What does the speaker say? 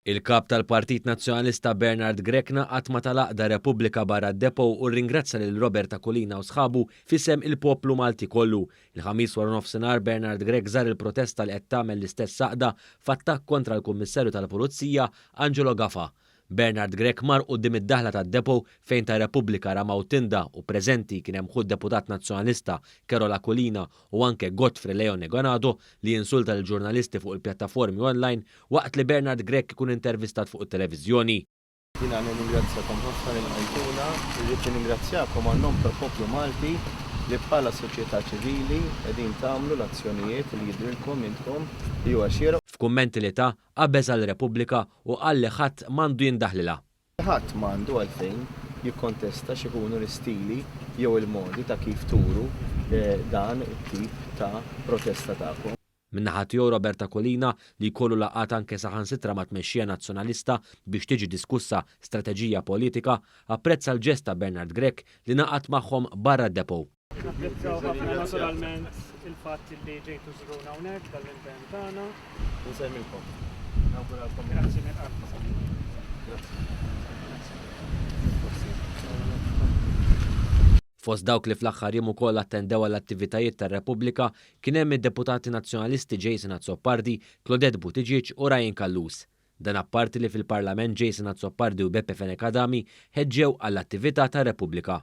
Il-kap tal-Partit Nazzjonalista Bernard Grech naqat ma tal-Aqda Repubblika barra d-depo u rringrazza lil Roberta Kulina u sħabu fisem il-poplu Malti kollu. Il-ħamis wara nofsinhar Bernard Grech żar il-protesta li qed tagħmel l-istess saqda f'attakk kontra l-Kummissarju tal-Pulizija Angelo Gaffa. Bernard Grech mar quddiem id-daħla tad-depo fejn ta' Repubblika ramaw tinda u preżenti kien hemm deputat nazzjonalista Carola Kulina u anke Godfrey Leone Gonado li jinsulta l-ġurnalisti fuq il-pjattaformi online waqt li Bernard Grech ikun intervistat fuq it-televiżjoni. Jiena ningrazzjakom ħafna li lqajtuna, irrid ningrazzjakom għan-nom tal-poplu Malti li bħala soċjetà ċivili qegħdin tagħmlu l-azzjonijiet li jidrilkom intkom li huwa xieraq. F'kummenti li ta' qabeż għall-Repubblika u qal li ħadd m'għandu jindaħlilha. Ħadd m'għandu għalfejn jikkontesta x'ikunu l-istili jew il-modi ta' kif turu dan it-tip ta' protesta tagħkom. Min-naħa tiegħu Roberta Kulina li jkollu laqgħat anke saħansitra ma' tmexxija nazzjonalista biex tiġi diskussa strateġija politika apprezza l-ġest ta' Bernard Grech li naqat magħhom barra d-depo. Napprezzaw ħafna naturalment il-fatt li ġejtu żuruna hawnhekk tal-impenn tagħna. Nsemmilkom. Grazzi mill-qalb. Fost dawk li fl-aħħar jiem ukoll attendew għall-attivitajiet tar-Repubblika kien hemm id-deputati nazzjonalisti Jason Azzopardi, Claudette Buttigieg u Ryan Kallus. Dan apparti li fil-Parlament Jason Azzopardi u Beppe Fenekadami ħeġġew għall-attività tar-Repubblika.